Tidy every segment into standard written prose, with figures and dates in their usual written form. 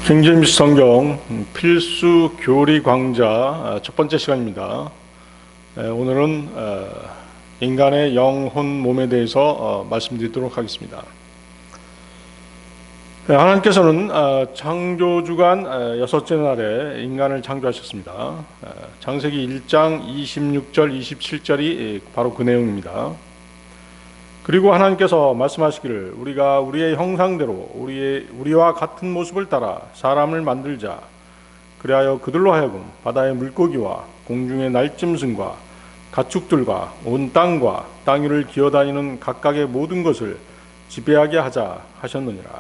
킹제임스 성경 필수 교리 강좌 첫 번째 시간입니다. 오늘은 인간의 영혼 몸에 대해서 말씀드리도록 하겠습니다. 하나님께서는 창조주간 여섯째 날에 인간을 창조하셨습니다. 창세기 1장 26절 27절이 바로 그 내용입니다. 그리고 하나님께서 말씀하시기를 우리가 우리의 형상대로 우리와 같은 모습을 따라 사람을 만들자. 그리하여 그들로 하여금 바다의 물고기와 공중의 날짐승과 가축들과 온 땅과 땅 위를 기어다니는 각각의 모든 것을 지배하게 하자 하셨느니라.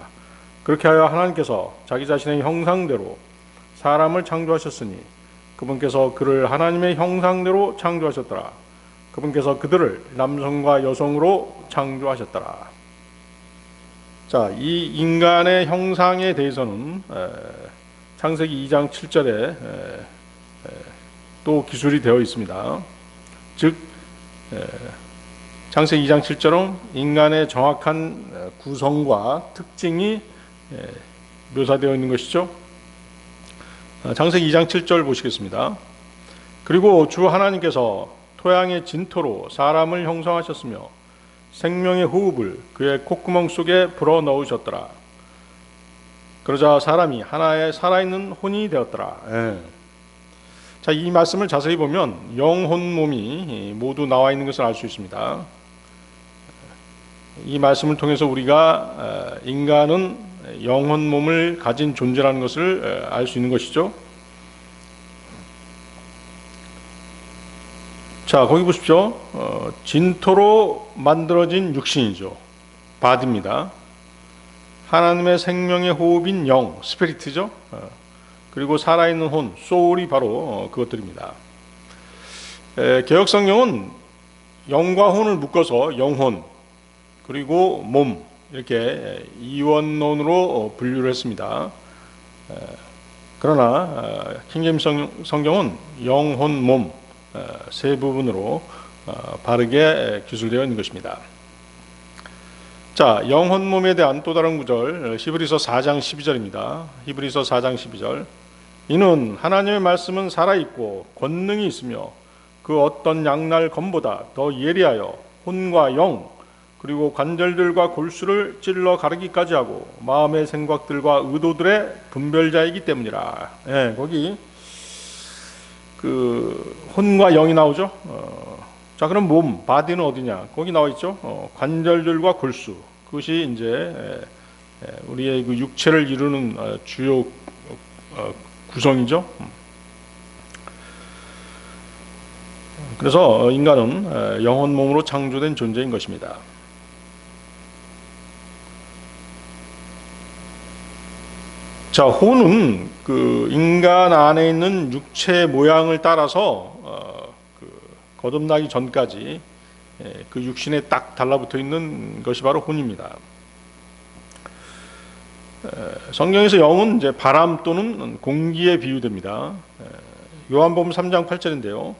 그렇게 하여 하나님께서 자기 자신의 형상대로 사람을 창조하셨으니 그분께서 그를 하나님의 형상대로 창조하셨더라. 그분께서 그들을 남성과 여성으로 창조하셨더라. 자, 이 인간의 형상에 대해서는 창세기 2장 7절에 또 기술이 되어 있습니다. 즉 창세기 2장 7절은 인간의 정확한 구성과 특징이 묘사되어 있는 것이죠. 창세기 2장 7절 보시겠습니다. 그리고 주 하나님께서 토양의 진토로 사람을 형성하셨으며 생명의 호흡을 그의 콧구멍 속에 불어넣으셨더라. 그러자 사람이 하나의 살아있는 혼이 되었더라. 자, 이 말씀을 자세히 보면 영혼 몸이 모두 나와 있는 것을 알 수 있습니다. 이 말씀을 통해서 우리가 인간은 영혼 몸을 가진 존재라는 것을 알 수 있는 것이죠. 자, 거기 보십시오. 진토로 만들어진 육신이죠. 바디입니다. 하나님의 생명의 호흡인 영, 스피리트죠. 그리고 살아있는 혼, 소울이 바로 그것들입니다. 개역성경은 영과 혼을 묶어서 영혼, 그리고 몸, 이렇게 이원론으로 분류를 했습니다. 그러나 킹제임스 성경은 영혼, 몸, 세 부분으로 바르게 기술되어 있는 것입니다. 자, 영혼 몸에 대한 또 다른 구절 히브리서 4장 12절입니다. 히브리서 4장 12절. 이는 하나님의 말씀은 살아있고 권능이 있으며 그 어떤 양날 검보다 더 예리하여 혼과 영 그리고 관절들과 골수를 찔러 가르기까지 하고 마음의 생각들과 의도들의 분별자이기 때문이라. 거기 그 혼과 영이 나오죠. 자, 그럼 몸, 바디는 어디냐? 거기 나와 있죠. 관절들과 골수. 그것이 이제 우리의 그 육체를 이루는 주요 구성이죠. 그래서 인간은 영혼 몸으로 창조된 존재인 것입니다. 자, 혼은 그 인간 안에 있는 육체 모양을 따라서 거듭나기 전까지 그 육신에 딱 달라붙어 있는 것이 바로 혼입니다. 성경에서 영은 이제 바람 또는 공기에 비유됩니다. 요한복음 3장 8절인데요.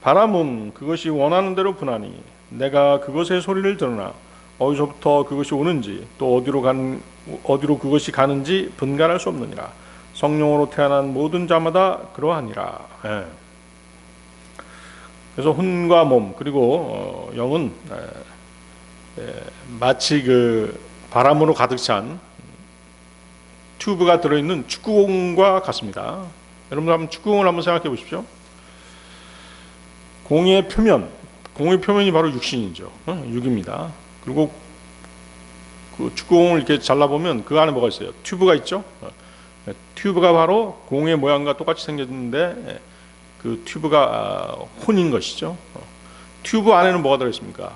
바람은 그것이 원하는 대로 분하니 내가 그것의 소리를 들으나 어디서부터 그것이 오는지 또 어디로 그것이 가는지 분간할 수 없느니라. 성령으로 태어난 모든 자마다 그러하니라. 그래서 혼과 몸 그리고 영은 마치 그 바람으로 가득 찬 튜브가 들어있는 축구공과 같습니다. 여러분 한번 축구공을 한번 생각해 보십시오. 공의 표면이 바로 육신이죠. 육입니다. 그리고 그 축구공을 이렇게 잘라보면 그 안에 뭐가 있어요? 튜브가 있죠. 튜브가 바로 공의 모양과 똑같이 생겼는데 그 튜브가 혼인 것이죠. 튜브 안에는 뭐가 들어있습니까?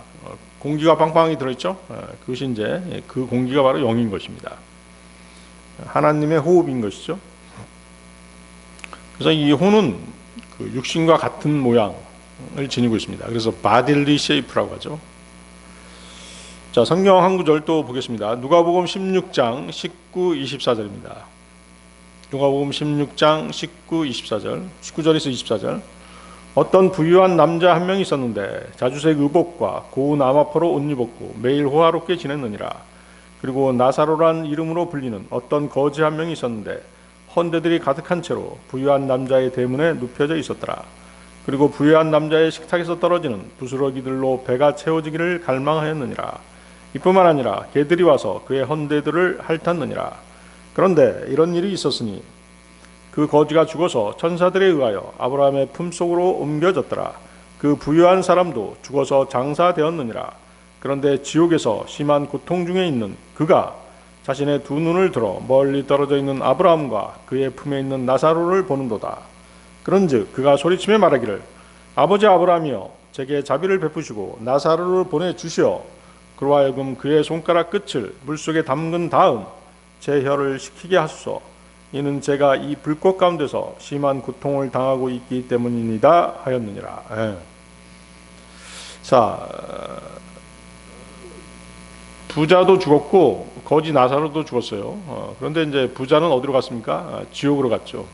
공기가 빵빵하게 들어있죠. 그것이 이제 그 공기가 바로 영인 것입니다. 하나님의 호흡인 것이죠. 그래서 이 혼은 그 육신과 같은 모양을 지니고 있습니다. 그래서 바딜리 쉐이프라고 하죠. 자, 성경 한 구절 또 보겠습니다. 누가복음 16장 19, 24절입니다. 누가복음 16장 19, 24절, 19절에서 24절. 어떤 부유한 남자 한 명 있었는데 자주색 의복과 고운 암화포로 옷 입었고 매일 호화롭게 지냈느니라. 그리고 나사로란 이름으로 불리는 어떤 거지 한 명이 있었는데 헌대들이 가득한 채로 부유한 남자의 대문에 눕혀져 있었더라. 그리고 부유한 남자의 식탁에서 떨어지는 부스러기들로 배가 채워지기를 갈망하였느니라. 이뿐만 아니라 개들이 와서 그의 헌대들을 핥았느니라. 그런데 이런 일이 있었으니 그 거지가 죽어서 천사들에 의하여 아브라함의 품속으로 옮겨졌더라. 그 부유한 사람도 죽어서 장사되었느니라. 그런데 지옥에서 심한 고통 중에 있는 그가 자신의 두 눈을 들어 멀리 떨어져 있는 아브라함과 그의 품에 있는 나사로를 보는도다. 그런즉 그가 소리치며 말하기를 아버지 아브라함이여 제게 자비를 베푸시고 나사로를 보내주시어 그로 하여금 그의 손가락 끝을 물속에 담근 다음 제 혀를 식히게 하소서. 이는 제가 이 불꽃 가운데서 심한 고통을 당하고 있기 때문이니이다 하였느니라. 자, 부자도 죽었고 거지 나사로도 죽었어요. 그런데 이제 부자는 어디로 갔습니까? 지옥으로 갔죠.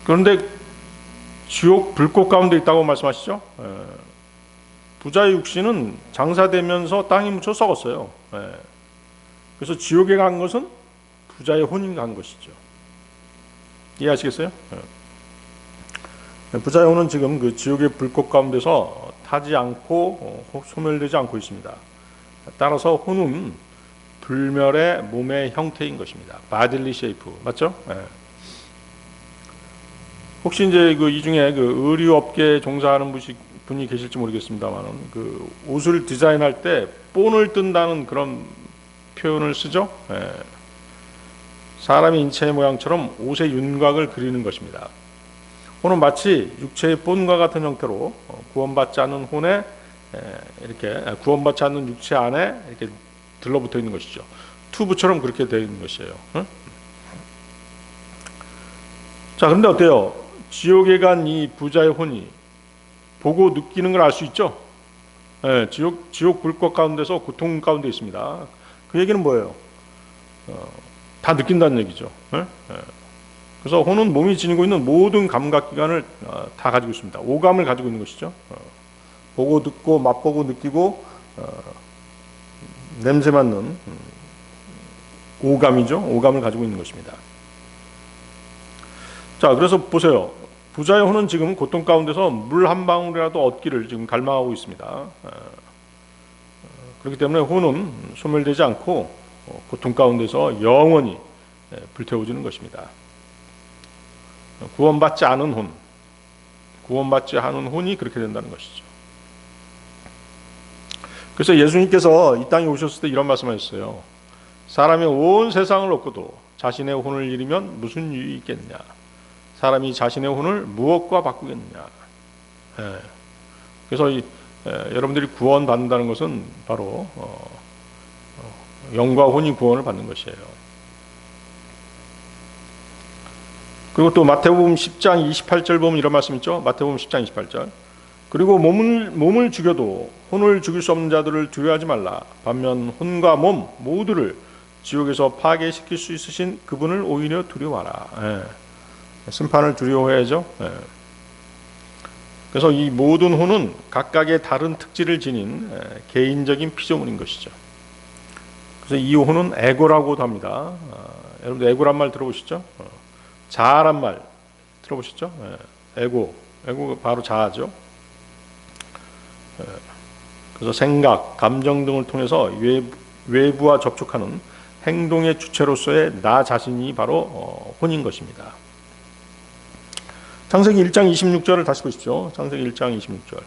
그런데 지옥 불꽃 가운데 있다고 말씀하시죠? 부자의 육신은 장사되면서 땅에 묻혀 썩었어요. 그래서 지옥에 간 것은 부자의 혼이 간 것이죠. 이해하시겠어요? 부자의 혼은 지금 그 지옥의 불꽃 가운데서 타지 않고 소멸되지 않고 있습니다. 따라서 혼은 불멸의 몸의 형태인 것입니다. 바딜리 쉐이프 맞죠? 혹시 이제 이 중에 그 의류업계에 종사하는 분이 계실지 모르겠습니다만 그 옷을 디자인할 때 본을 뜬다는 그런 표현을 쓰죠. 사람의 인체의 모양처럼 옷의 윤곽을 그리는 것입니다. 혼은 마치 육체의 본과 같은 형태로 구원받지 않는 혼에 이렇게 구원받지 않는 육체 안에 이렇게 들러붙어 있는 것이죠. 튜브처럼 그렇게 되어 있는 것이에요. 자, 그런데 어때요? 지옥에 간 이 부자의 혼이 보고 느끼는 걸 알 수 있죠? 지옥 불꽃 가운데서 고통 가운데 있습니다. 그 얘기는 뭐예요? 다 느낀다는 얘기죠. 그래서 혼은 몸이 지니고 있는 모든 감각기관을 다 가지고 있습니다. 오감을 가지고 있는 것이죠. 보고 듣고 맛보고 느끼고 냄새 맡는 오감이죠. 오감을 가지고 있는 것입니다. 자, 그래서 보세요. 부자의 혼은 지금 고통 가운데서 물 한 방울이라도 얻기를 지금 갈망하고 있습니다. 그렇기 때문에 혼은 소멸되지 않고 고통 가운데서 영원히 불태워지는 것입니다. 구원받지 않은 혼, 구원받지 않은 혼이 그렇게 된다는 것이죠. 그래서 예수님께서 이 땅에 오셨을 때 이런 말씀하셨어요. 사람이 온 세상을 얻고도 자신의 혼을 잃으면 무슨 유익이 있겠냐. 사람이 자신의 혼을 무엇과 바꾸겠느냐. 그래서 여러분들이 구원받는다는 것은 바로 영과 혼이 구원을 받는 것이에요. 그리고 또 마태복음 10장 28절 보면 이런 말씀 있죠. 마태복음 10장 28절. 그리고 몸을 죽여도 혼을 죽일 수 없는 자들을 두려워하지 말라. 반면 혼과 몸 모두를 지옥에서 파괴시킬 수 있으신 그분을 오히려 두려워하라. 심판을 두려워해야죠. 그래서 이 모든 혼은 각각의 다른 특질을 지닌 개인적인 피조물인 것이죠. 그래서 이 혼은 에고라고도 합니다. 여러분들 에고란 말 들어보셨죠? 자아란 말 들어보셨죠? 에고가 바로 자아죠. 그래서 생각, 감정 등을 통해서 외부와 접촉하는 행동의 주체로서의 나 자신이 바로 혼인 것입니다. 창세기 1장 26절을 다시 보십시오. 창세기 1장 26절.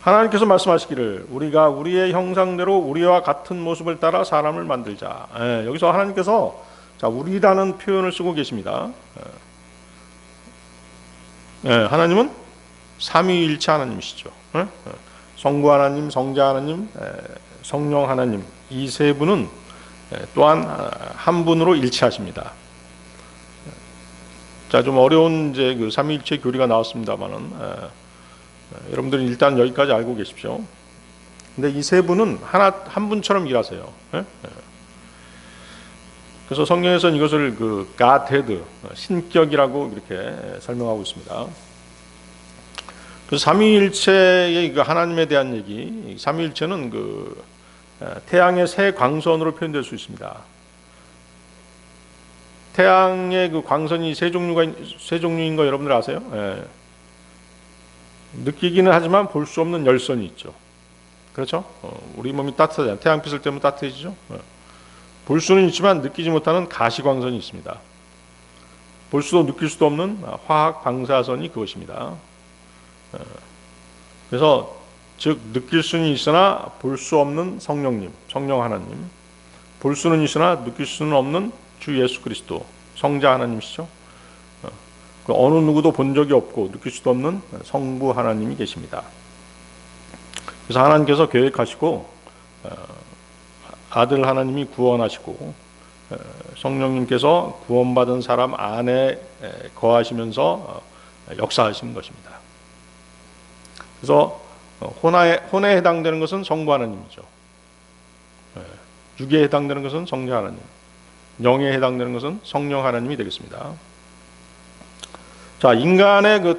하나님께서 말씀하시기를 우리가 우리의 형상대로 우리와 같은 모습을 따라 사람을 만들자. 여기서 하나님께서 우리라는 표현을 쓰고 계십니다. 하나님은 삼위일체 하나님이시죠. 성부 하나님, 성자 하나님, 성령 하나님 이 세 분은 또한 한 분으로 일치하십니다. 자, 좀 어려운 이제 그 삼위일체 교리가 나왔습니다만은 여러분들은 일단 여기까지 알고 계십시오. 근데 이 세 분은 한 분처럼 일하세요. 그래서 성경에서는 이것을 그 Godhead, 신격이라고 이렇게 설명하고 있습니다. 그래서 삼위일체의 그 하나님에 대한 얘기, 삼위일체는 그 태양의 세 광선으로 표현될 수 있습니다. 태양의 그 광선이 세 종류인 거 여러분들 아세요? 예. 느끼기는 하지만 볼 수 없는 열선이 있죠. 그렇죠? 우리 몸이 따뜻하잖아요. 태양빛을 때문에 따뜻해지죠. 볼 수는 있지만 느끼지 못하는 가시광선이 있습니다. 볼 수도 느낄 수도 없는 화학 방사선이 그것입니다. 그래서 즉 느낄 수는 있으나 볼 수 없는 성령님, 성령 하나님, 볼 수는 있으나 느낄 수는 없는 주 예수 그리스도, 성자 하나님이시죠. 어느 누구도 본 적이 없고 느낄 수도 없는 성부 하나님이 계십니다. 그래서 하나님께서 계획하시고 아들 하나님이 구원하시고 성령님께서 구원받은 사람 안에 거하시면서 역사하시는 것입니다. 그래서 혼에 해당되는 것은 성부 하나님이죠. 육에 해당되는 것은 성자 하나님, 영에 해당되는 것은 성령 하나님이 되겠습니다. 자, 인간이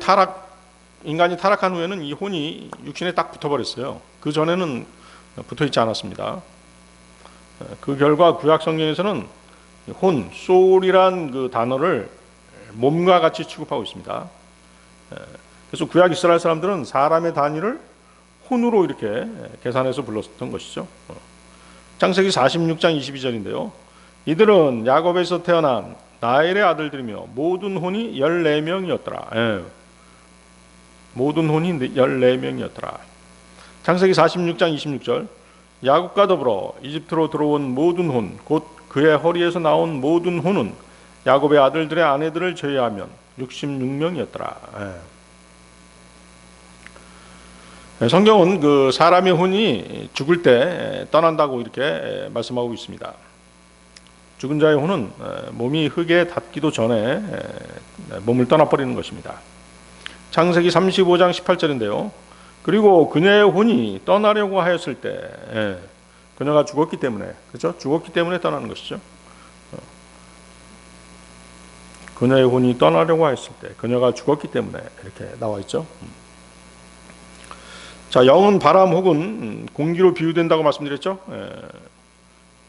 타락한 후에는 이 혼이 육신에 딱 붙어버렸어요. 그 전에는 붙어있지 않았습니다. 그 결과 구약 성경에서는 혼, soul이란 그 단어를 몸과 같이 취급하고 있습니다. 그래서 구약 이스라엘 사람들은 사람의 단위를 혼으로 이렇게 계산해서 불렀던 것이죠. 창세기 46장 22절인데요. 이들은 야곱에서 태어난 나엘의 아들들이며 모든 혼이 14명이었더라. 예. 모든 혼이 14명이었더라. 창세기 46장 26절. 야곱과 더불어 이집트로 들어온 모든 혼, 곧 그의 허리에서 나온 모든 혼은 야곱의 아들들의 아내들을 제외하면 66명이었더라. 예. 성경은 그 사람의 혼이 죽을 때 떠난다고 이렇게 말씀하고 있습니다. 죽은 자의 혼은 몸이 흙에 닿기도 전에 몸을 떠나버리는 것입니다. 창세기 35장 18절인데요. 그리고 그녀의 혼이 떠나려고 하였을 때 그녀가 죽었기 때문에, 그렇죠? 죽었기 때문에 떠나는 것이죠. 그녀의 혼이 떠나려고 하였을 때 그녀가 죽었기 때문에 이렇게 나와 있죠. 자, 영은 바람 혹은 공기로 비유된다고 말씀드렸죠.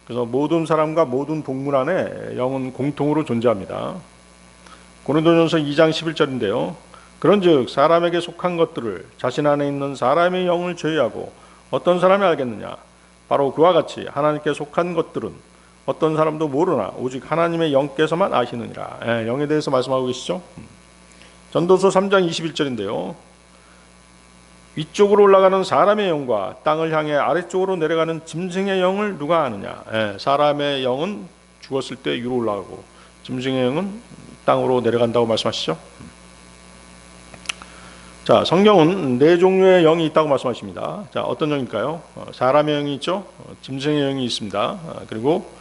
그래서 모든 사람과 모든 동물 안에 영은 공통으로 존재합니다. 고린도전서 2장 11절인데요. 그런즉 사람에게 속한 것들을 자신 안에 있는 사람의 영을 제외하고 어떤 사람이 알겠느냐? 바로 그와 같이 하나님께 속한 것들은 어떤 사람도 모르나 오직 하나님의 영께서만 아시느니라. 영에 대해서 말씀하고 계시죠. 전도서 3장 21절인데요. 위쪽으로 올라가는 사람의 영과 땅을 향해 아래쪽으로 내려가는 짐승의 영을 누가 아느냐? 사람의 영은 죽었을 때 위로 올라가고 짐승의 영은 땅으로 내려간다고 말씀하시죠. 자, 성경은 네 종류의 영이 있다고 말씀하십니다. 자, 어떤 영일까요? 사람의 영이 있죠. 짐승의 영이 있습니다. 그리고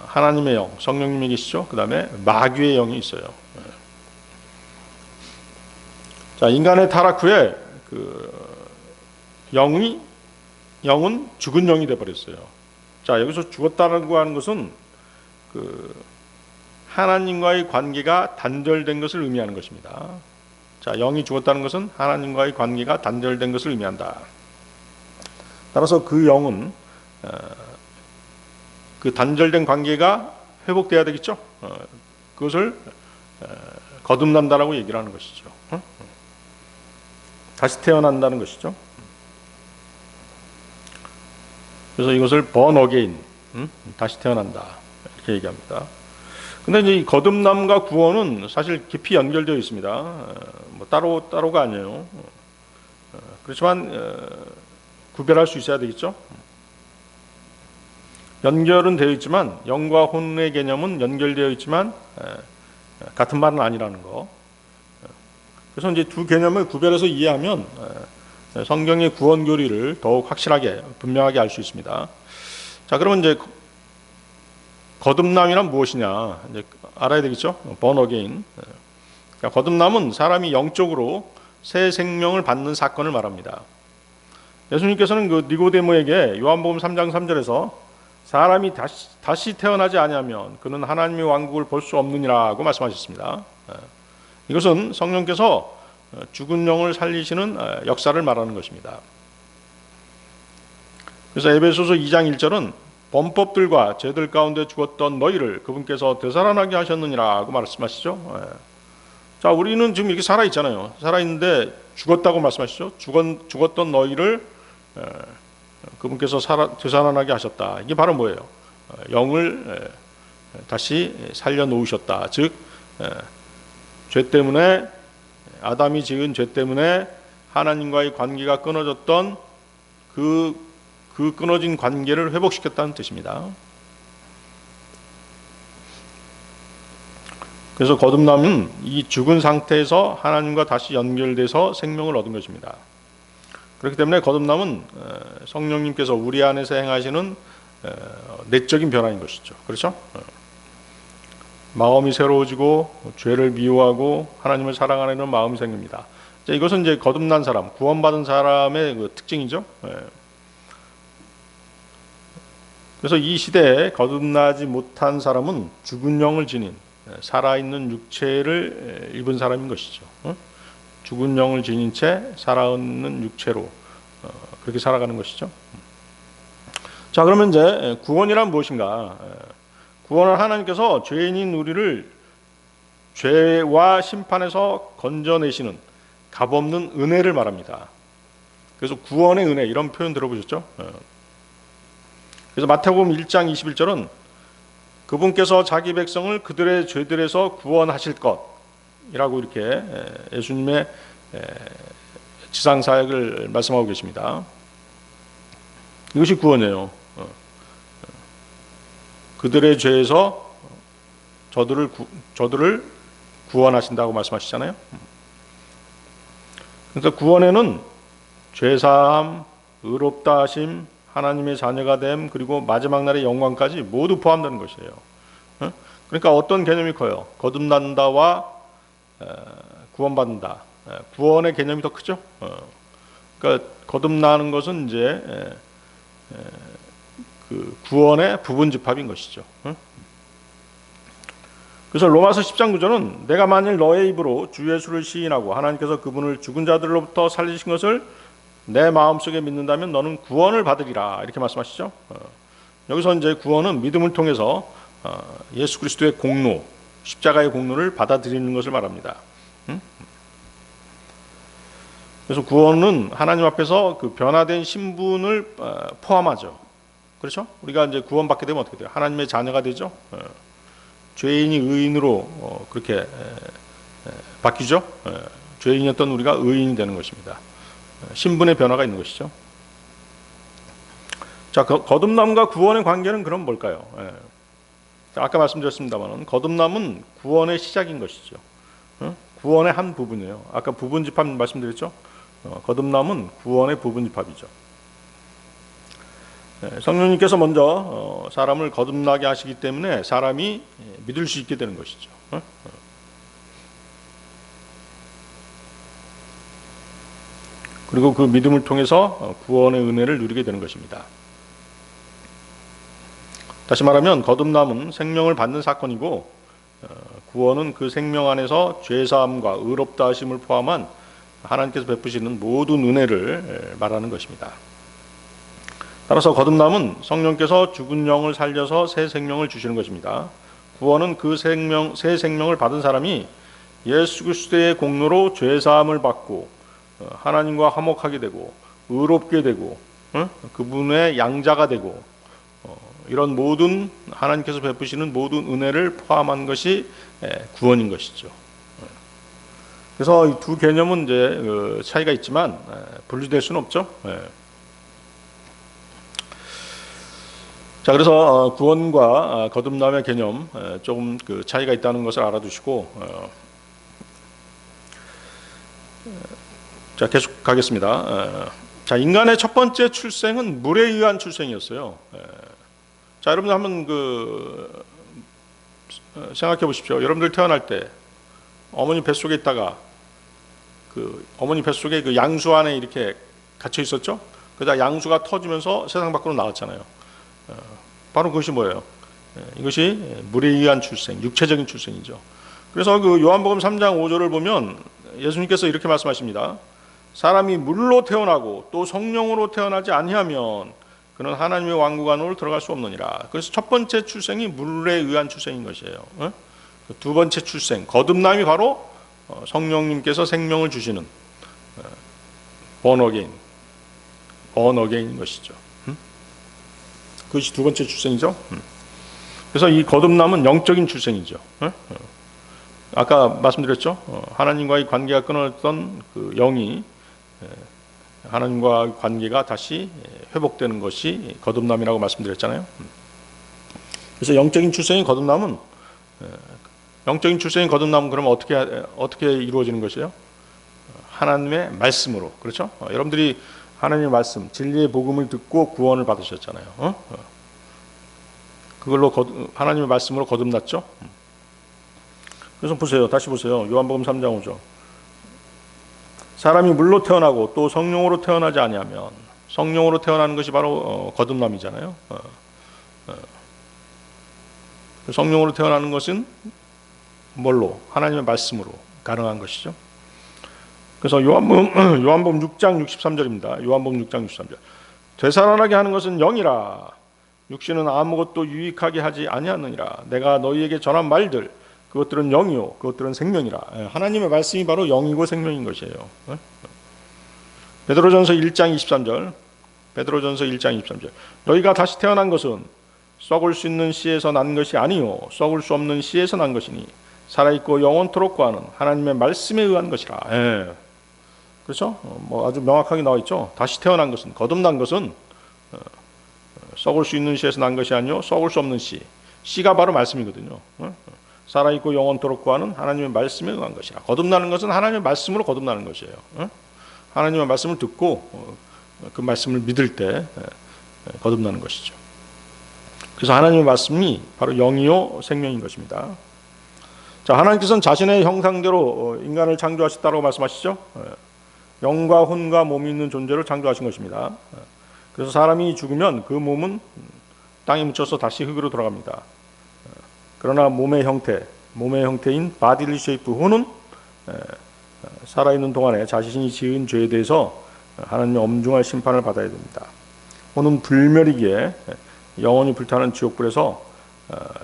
하나님의 영, 성령님이 계시죠. 그 다음에 마귀의 영이 있어요. 자, 인간의 타락 후에 영은 죽은 영이 되어버렸어요. 자, 여기서 죽었다고 하는 것은 하나님과의 관계가 단절된 것을 의미하는 것입니다. 자, 영이 죽었다는 것은 하나님과의 관계가 단절된 것을 의미한다. 따라서 그 영은 그 단절된 관계가 회복돼야 되겠죠. 그것을 거듭난다라고 얘기를 하는 것이죠. 다시 태어난다는 것이죠. 그래서 이것을 born again, 다시 태어난다 이렇게 얘기합니다. 근데 이제 이 거듭남과 구원은 사실 깊이 연결되어 있습니다. 뭐 따로가 아니에요. 그렇지만 구별할 수 있어야 되겠죠. 연결은 되어 있지만 영과 혼의 개념은 연결되어 있지만 같은 말은 아니라는 거. 그래서 이제 두 개념을 구별해서 이해하면 성경의 구원 교리를 더욱 확실하게 분명하게 알 수 있습니다. 자, 그러면 이제 거듭남이란 무엇이냐 이제 알아야 되겠죠. born again. 그러니까 거듭남은 사람이 영적으로 새 생명을 받는 사건을 말합니다. 예수님께서는 그 니고데모에게 요한복음 3장 3절에서 사람이 다시 태어나지 아니하면 그는 하나님의 왕국을 볼 수 없느니라고 말씀하셨습니다. 이것은 성령께서 죽은 영을 살리시는 역사를 말하는 것입니다. 그래서 에베소서 2장 1절은 범법들과 죄들 가운데 죽었던 너희를 그분께서 되살아나게 하셨느니라고 말씀하시죠. 자, 우리는 지금 이렇게 살아 있잖아요. 살아 있는데 죽었다고 말씀하시죠. 죽었던 너희를 그분께서 되살아나게 하셨다. 이게 바로 뭐예요? 영을 다시 살려 놓으셨다. 즉, 죄 때문에, 아담이 지은 죄 때문에 하나님과의 관계가 끊어졌던 그 끊어진 관계를 회복시켰다는 뜻입니다. 그래서 거듭남은 이 죽은 상태에서 하나님과 다시 연결돼서 생명을 얻은 것입니다. 그렇기 때문에 거듭남은 성령님께서 우리 안에서 행하시는 내적인 변화인 것이죠. 그렇죠? 마음이 새로워지고 죄를 미워하고 하나님을 사랑하는 마음이 생깁니다. 이것은 이제 거듭난 사람, 구원받은 사람의 그 특징이죠. 그래서 이 시대에 거듭나지 못한 사람은 죽은 영을 지닌 살아있는 육체를 입은 사람인 것이죠. 죽은 영을 지닌 채 살아있는 육체로 그렇게 살아가는 것이죠. 자, 그러면 이제 구원이란 무엇인가? 구원은 하나님께서 죄인인 우리를 죄와 심판에서 건져내시는 값없는 은혜를 말합니다. 그래서 구원의 은혜, 이런 표현 들어보셨죠? 그래서 마태복음 1장 21절은 그분께서 자기 백성을 그들의 죄들에서 구원하실 것이라고 이렇게 예수님의 지상사역을 말씀하고 계십니다. 이것이 구원이에요. 그들의 죄에서 저들을 구원하신다고 말씀하시잖아요. 그래서 구원에는 죄사함, 의롭다 하심, 하나님의 자녀가 됨, 그리고 마지막 날의 영광까지 모두 포함되는 것이에요. 그러니까 어떤 개념이 커요? 거듭난다와 구원받는다. 구원의 개념이 더 크죠. 그러니까 거듭나는 것은 이제 그 구원의 부분집합인 것이죠. 그래서 로마서 10장 9절은 내가 만일 너의 입으로 주 예수를 시인하고 하나님께서 그분을 죽은 자들로부터 살리신 것을 내 마음속에 믿는다면 너는 구원을 받으리라, 이렇게 말씀하시죠. 여기서 이제 구원은 믿음을 통해서 예수 그리스도의 공로, 십자가의 공로를 받아들이는 것을 말합니다. 그래서 구원은 하나님 앞에서 그 변화된 신분을 포함하죠. 그렇죠? 우리가 이제 구원받게 되면 어떻게 돼요? 하나님의 자녀가 되죠. 죄인이 의인으로 그렇게 바뀌죠. 죄인이었던 우리가 의인이 되는 것입니다. 신분의 변화가 있는 것이죠. 자, 거듭남과 구원의 관계는 그럼 뭘까요? 아까 말씀드렸습니다만 거듭남은 구원의 시작인 것이죠. 구원의 한 부분이에요. 아까 부분집합 말씀드렸죠. 거듭남은 구원의 부분집합이죠. 성령님께서 먼저 사람을 거듭나게 하시기 때문에 사람이 믿을 수 있게 되는 것이죠. 그리고 그 믿음을 통해서 구원의 은혜를 누리게 되는 것입니다. 다시 말하면 거듭남은 생명을 받는 사건이고 구원은 그 생명 안에서 죄사함과 의롭다 하심을 포함한 하나님께서 베푸시는 모든 은혜를 말하는 것입니다. 따라서 거듭남은 성령께서 죽은 영을 살려서 새 생명을 주시는 것입니다. 구원은 그 새 생명을 받은 사람이 예수 그리스도의 공로로 죄사함을 받고 하나님과 화목하게 되고 의롭게 되고 그분의 양자가 되고 이런 모든 하나님께서 베푸시는 모든 은혜를 포함한 것이 구원인 것이죠. 그래서 이 두 개념은 이제 차이가 있지만 분리될 수는 없죠. 자, 그래서 구원과 거듭남의 개념 조금 그 차이가 있다는 것을 알아두시고 자, 계속 가겠습니다. 자, 인간의 첫 번째 출생은 물에 의한 출생이었어요. 자, 여러분들 한번 생각해 보십시오. 여러분들 태어날 때 어머니 뱃속에 있다가 그 어머니 뱃속에 그 양수 안에 이렇게 갇혀 있었죠. 그러다 양수가 터지면서 세상 밖으로 나왔잖아요. 바로 그것이 뭐예요? 이것이 물에 의한 출생, 육체적인 출생이죠. 그래서 그 요한복음 3장 5절을 보면 예수님께서 이렇게 말씀하십니다. 사람이 물로 태어나고 또 성령으로 태어나지 아니하면 그는 하나님의 왕국 안으로 들어갈 수 없느니라. 그래서 첫 번째 출생이 물에 의한 출생인 것이에요. 두 번째 출생, 거듭남이 바로 성령님께서 생명을 주시는 born again인 것이죠. 그것이 두 번째 출생이죠. 그래서 이 거듭남은 영적인 출생이죠. 아까 말씀드렸죠. 하나님과의 관계가 끊어졌던 그 영이 하나님과 관계가 다시 회복되는 것이 거듭남이라고 말씀드렸잖아요. 그래서 영적인 출생인 거듭남은 그러면 어떻게 이루어지는 것이에요? 하나님의 말씀으로. 그렇죠? 여러분들이 하나님의 말씀, 진리의 복음을 듣고 구원을 받으셨잖아요. 그걸로 하나님의 말씀으로 거듭났죠. 그래서 보세요. 다시 보세요. 요한복음 3장 5절. 사람이 물로 태어나고 또 성령으로 태어나지 아니하면, 성령으로 태어나는 것이 바로 거듭남이잖아요. 성령으로 태어나는 것은 뭘로? 하나님의 말씀으로 가능한 것이죠. 그래서 요한복음 6장 63절입니다. 요한복음 6장 63절. 되살아나게 하는 것은 영이라. 육신은 아무것도 유익하게 하지 아니하느니라. 내가 너희에게 전한 말들, 그것들은 영이요 그것들은 생명이라. 하나님의 말씀이 바로 영이고 생명인 것이에요. 베드로전서 1장 23절. 베드로전서 1장 23절. 너희가 다시 태어난 것은 썩을 수 있는 씨에서 난 것이 아니요 썩을 수 없는 씨에서 난 것이니 살아있고 영원토록 구하는 하나님의 말씀에 의한 것이라. 그렇죠? 아주 명확하게 나와 있죠. 다시 태어난 것은, 거듭난 것은 썩을 수 있는 씨에서 난 것이 아니요 썩을 수 없는 씨. 씨가 바로 말씀이거든요. 살아있고 영원토록 구하는 하나님의 말씀에 의한 것이라. 거듭나는 것은 하나님의 말씀으로 거듭나는 것이에요. 하나님의 말씀을 듣고 그 말씀을 믿을 때 거듭나는 것이죠. 그래서 하나님의 말씀이 바로 영이요 생명인 것입니다. 자, 하나님께서는 자신의 형상대로 인간을 창조하셨다고 말씀하시죠. 영과 혼과 몸이 있는 존재를 창조하신 것입니다. 그래서 사람이 죽으면 그 몸은 땅에 묻혀서 다시 흙으로 돌아갑니다. 그러나 몸의 형태인 바디리 쉐이프 혼은 살아있는 동안에 자신이 지은 죄에 대해서 하나님의 엄중한 심판을 받아야 됩니다. 혼은 불멸이기에 영원히 불타는 지옥불에서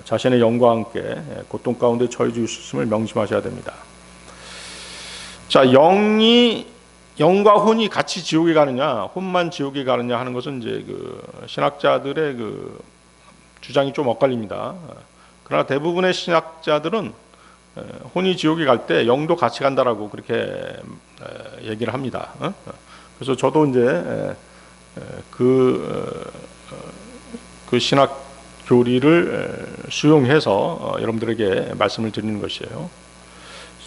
자신의 영과 함께 고통 가운데 처해 주심을 명심하셔야 됩니다. 자, 영과 혼이 같이 지옥에 가느냐, 혼만 지옥에 가느냐 하는 것은 이제 그 신학자들의 그 주장이 좀 엇갈립니다. 그러나 대부분의 신학자들은 혼이 지옥에 갈 때 영도 같이 간다라고 그렇게 얘기를 합니다. 그래서 저도 이제 그 신학 교리를 수용해서 여러분들에게 말씀을 드리는 것이에요.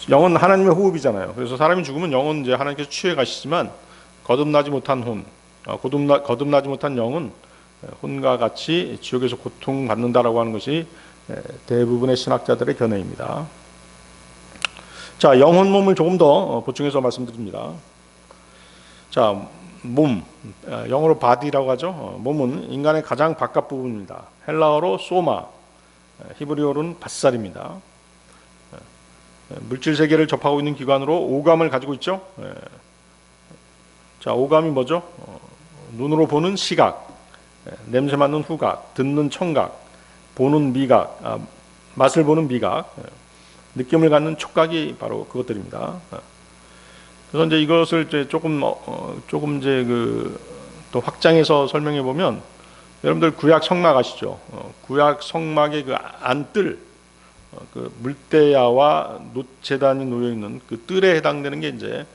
영은 하나님의 호흡이잖아요. 그래서 사람이 죽으면 영은 이제 하나님께서 취해 가시지만 거듭나지 못한 거듭나지 못한 영은 혼과 같이 지옥에서 고통받는다라고 하는 것이 대부분의 신학자들의 견해입니다. 자, 영혼 몸을 조금 더 보충해서 말씀드립니다. 자, 몸, 영어로 바디라고 하죠. 몸은 인간의 가장 바깥 부분입니다. 헬라어로 소마, 히브리어로는 밧살입니다. 물질 세계를 접하고 있는 기관으로 오감을 가지고 있죠. 자, 오감이 뭐죠? 눈으로 보는 시각, 냄새 맡는 후각, 듣는 청각, 보는 미각, 맛을 보는 미각, 느낌을 갖는 촉각이 바로 그것들입니다. 그래서 이제 이것을 이제 조금 이제 또 확장해서 설명해 보면, 여러분들 구약 성막 아시죠? 구약 성막의 그 안뜰, 그 물대야와 놋재단이 놓여 있는 그 뜰에 해당되는 게 이제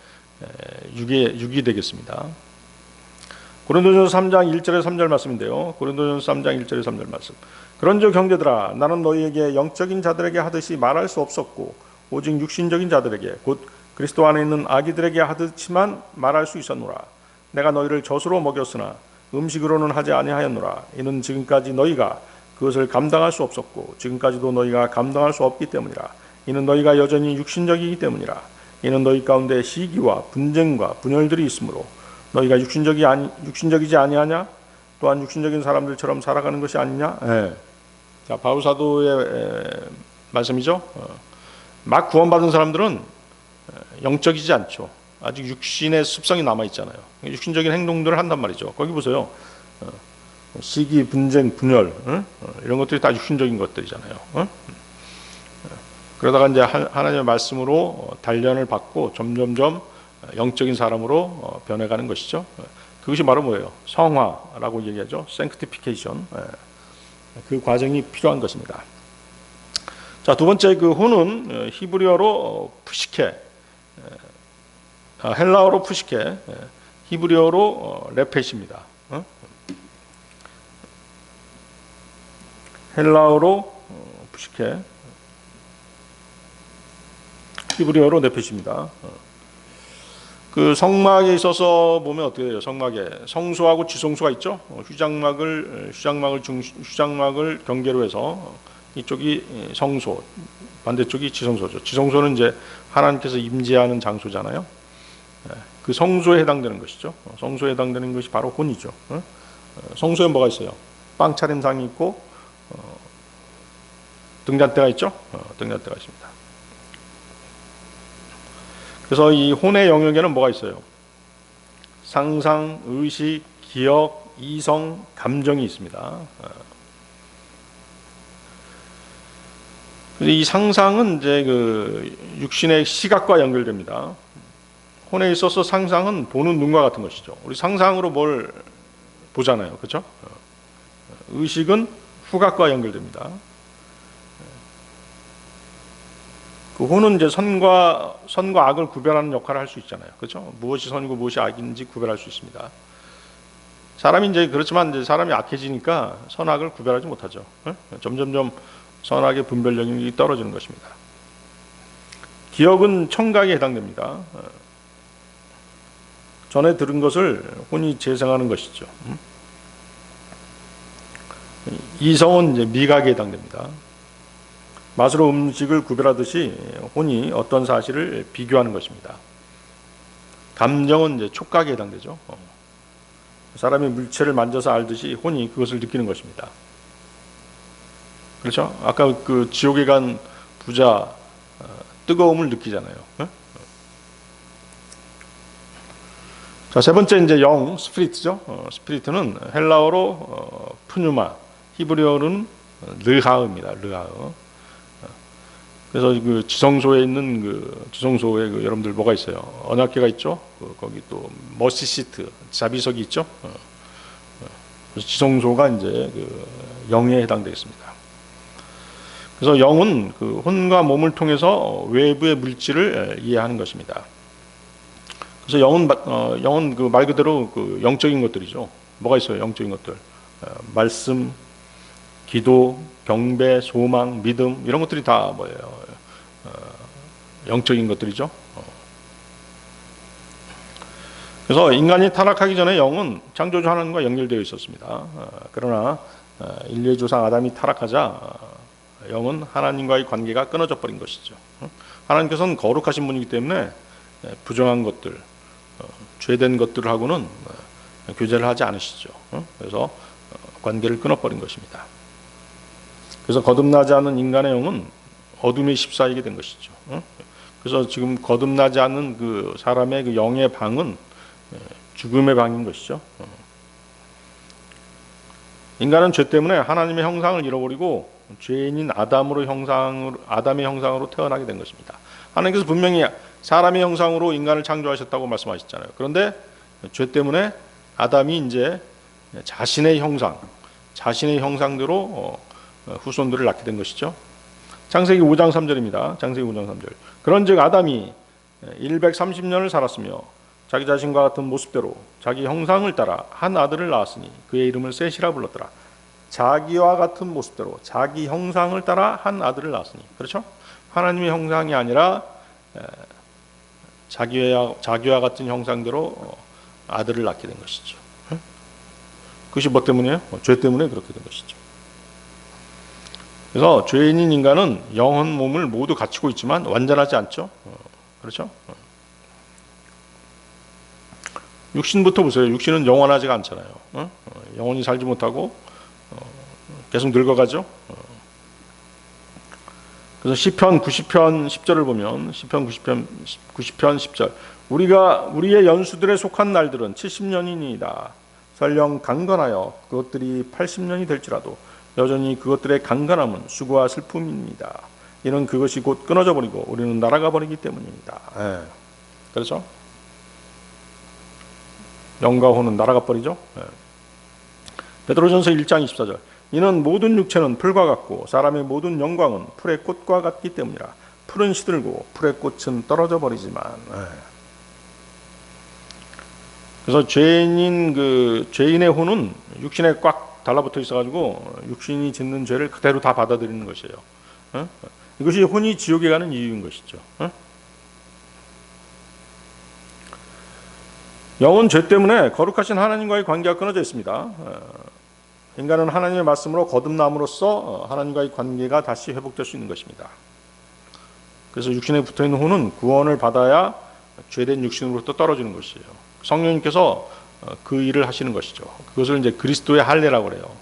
육이 되겠습니다. 고린도전서 3장 1절에 3절 말씀인데요. 고린도전서 3장 1절에 3절 말씀. 그런즉 형제들아, 나는 너희에게 영적인 자들에게 하듯이 말할 수 없었고 오직 육신적인 자들에게 곧 그리스도 안에 있는 아기들에게 하듯이만 말할 수 있었노라. 내가 너희를 젖으로 먹였으나 음식으로는 하지 아니하였노라. 이는 지금까지 너희가 그것을 감당할 수 없었고 지금까지도 너희가 감당할 수 없기 때문이라. 이는 너희가 여전히 육신적이기 때문이라. 이는 너희 가운데 시기와 분쟁과 분열들이 있으므로 너희가 육신적이지 아니하냐? 또한 육신적인 사람들처럼 살아가는 것이 아니냐? 자, 바울 사도의 말씀이죠. 막 구원받은 사람들은 영적이지 않죠. 아직 육신의 습성이 남아 있잖아요. 육신적인 행동들을 한단 말이죠. 거기 보세요. 시기, 분쟁, 분열, 이런 것들이 다 육신적인 것들이잖아요. 그러다가 이제 하나님의 말씀으로 단련을 받고 점점점 영적인 사람으로 변해가는 것이죠. 그것이 바로 뭐예요? 성화라고 얘기하죠. sanctification. 그 과정이 필요한 것입니다. 자, 두 번째 그 혼은 히브리어로 푸시케, 헬라어로 푸시케, 히브리어로 레펫입니다. 헬라어로 푸시케, 히브리어로 레펫입니다. 그 성막에 있어서 보면 어떻게 돼요? 성막에 성소하고 지성소가 있죠. 휴장막을 경계로 해서 이쪽이 성소, 반대쪽이 지성소죠. 지성소는 이제 하나님께서 임재하는 장소잖아요. 그 성소에 해당되는 것이죠. 성소에 해당되는 것이 바로 혼이죠. 성소에 뭐가 있어요? 빵차림상이 있고 등잔대가 있죠. 등잔대가 있습니다. 그래서 이 혼의 영역에는 뭐가 있어요? 상상, 의식, 기억, 이성, 감정이 있습니다. 이 상상은 이제 그 육신의 시각과 연결됩니다. 혼에 있어서 상상은 보는 눈과 같은 것이죠. 우리 상상으로 뭘 보잖아요, 그렇죠? 의식은 후각과 연결됩니다. 그 혼은 이제 선과 악을 구별하는 역할을 할 수 있잖아요, 그렇죠? 무엇이 선이고 무엇이 악인지 구별할 수 있습니다. 사람이 이제 그렇지만 이제 사람이 악해지니까 선악을 구별하지 못하죠. 점점점 선악의 분별력이 떨어지는 것입니다. 기억은 청각에 해당됩니다. 전에 들은 것을 혼이 재생하는 것이죠. 이성은 이제 미각에 해당됩니다. 맛으로 음식을 구별하듯이 혼이 어떤 사실을 비교하는 것입니다. 감정은 이제 촉각에 해당되죠. 사람이 물체를 만져서 알듯이 혼이 그것을 느끼는 것입니다. 그렇죠? 아까 그 지옥에 간 부자 뜨거움을 느끼잖아요. 자, 세 번째 이제 영, 스피리트죠. 스피리트는 헬라어로 푸뉴마, 히브리어는 르하입니다. 르하어. 그래서 그 지성소에 있는 그 지성소에 그 여러분들 뭐가 있어요? 언약궤가 있죠. 거기 또 머시 시트, 자비석이 있죠. 그래서 지성소가 이제 그 영에 해당되겠습니다. 그래서 영은 그 혼과 몸을 통해서 외부의 물질을 이해하는 것입니다. 그래서 영은 그 말 그대로 그 영적인 것들이죠. 뭐가 있어요? 영적인 것들. 말씀, 기도, 경배, 소망, 믿음 이런 것들이 다 뭐예요? 영적인 것들이죠. 그래서 인간이 타락하기 전에 영은 창조주 하나님과 연결되어 있었습니다. 그러나 인류의 조상 아담이 타락하자 영은 하나님과의 관계가 끊어져 버린 것이죠. 하나님께서는 거룩하신 분이기 때문에 부정한 것들, 죄된 것들하고는 교제를 하지 않으시죠. 그래서 관계를 끊어버린 것입니다. 그래서 거듭나지 않는 인간의 영은 어둠에 휩싸이게 된 것이죠. 그래서 지금 거듭나지 않는 그 사람의 그 영의 방은 죽음의 방인 것이죠. 인간은 죄 때문에 하나님의 형상을 잃어버리고 죄인인 아담의 형상으로 태어나게 된 것입니다. 하나님께서 분명히 사람의 형상으로 인간을 창조하셨다고 말씀하셨잖아요. 그런데 죄 때문에 아담이 이제 자신의 형상대로 후손들을 낳게 된 것이죠. 창세기 5장 3절입니다. 창세기 5장 3절. 그런즉 아담이 130년을 살았으며 자기 자신과 같은 모습대로 자기 형상을 따라 한 아들을 낳았으니 그의 이름을 셋이라 불렀더라. 자기와 같은 모습대로 자기 형상을 따라 한 아들을 낳았으니. 그렇죠? 하나님의 형상이 아니라 자기와 같은 형상대로 아들을 낳게 된 것이죠. 그것이 뭐 때문이에요? 죄 때문에 그렇게 된 것이죠. 그래서 죄인인 인간은 영혼 몸을 모두 갖추고 있지만 완전하지 않죠. 그렇죠? 육신부터 보세요. 육신은 영원하지가 않잖아요. 영원히 살지 못하고 계속 늙어가죠. 그래서 시편 90편 10절을 보면 시편 90편 10절 우리의 연수들에 속한 날들은 70년이니이다. 설령 강건하여 그것들이 80년이 될지라도 여전히 그것들의 강건함은 수고와 슬픔입니다. 이는 그것이 곧 끊어져 버리고 우리는 날아가 버리기 때문입니다. 그렇죠? 영과 혼은 날아가 버리죠. 베드로전서 1장 24절. 이는 모든 육체는 풀과 같고 사람의 모든 영광은 풀의 꽃과 같기 때문이라. 풀은 시들고 풀의 꽃은 떨어져 버리지만. 그래서 죄인의 혼은 육신에 꽉 달라붙어 있어가지고 육신이 짓는 죄를 그대로 다 받아들이는 것이에요. 이것이 혼이 지옥에 가는 이유인 것이죠. 영은 죄 때문에 거룩하신 하나님과의 관계가 끊어져 있습니다. 인간은 하나님의 말씀으로 거듭남으로써 하나님과의 관계가 다시 회복될 수 있는 것입니다. 그래서 육신에 붙어있는 혼은 구원을 받아야 죄된 육신으로부터 떨어지는 것이에요. 성령님께서 그 일을 하시는 것이죠. 그것을 이제 그리스도의 할례라고 그래요.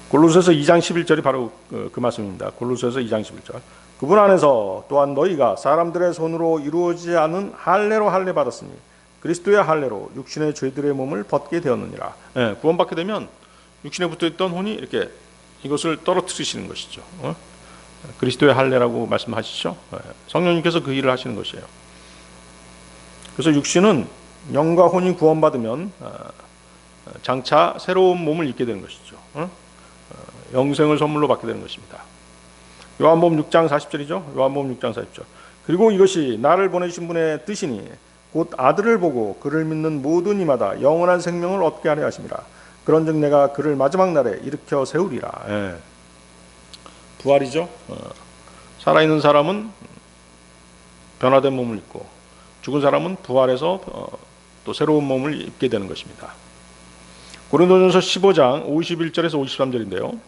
골로새서 2장 11절이 바로 그 말씀입니다. 골로새서 2장 11절. 그분 안에서 또한 너희가 사람들의 손으로 이루어지지 않은 할례로 할례 받았으니 그리스도의 할례로 육신의 죄들의 몸을 벗게 되었느니라. 구원받게 되면 육신에 붙어있던 혼이 이렇게 이것을 떨어뜨리시는 것이죠. 그리스도의 할례라고 말씀하시죠. 성령님께서 그 일을 하시는 것이에요. 그래서 육신은 영과 혼이 구원받으면 장차 새로운 몸을 입게 되는 것이죠. 영생을 선물로 받게 되는 것입니다. 요한복음 6장 40절이죠. 요한복음 6장 40절. 그리고 이것이 나를 보내신 분의 뜻이니 곧 아들을 보고 그를 믿는 모든 이마다 영원한 생명을 얻게 하려 하심이라. 그런즉 내가 그를 마지막 날에 일으켜 세우리라. 부활이죠. 살아있는 사람은 변화된 몸을 입고 죽은 사람은 부활해서 또 새로운 몸을 입게 되는 것입니다. 고린도전서 15장 51절에서 53절인데요.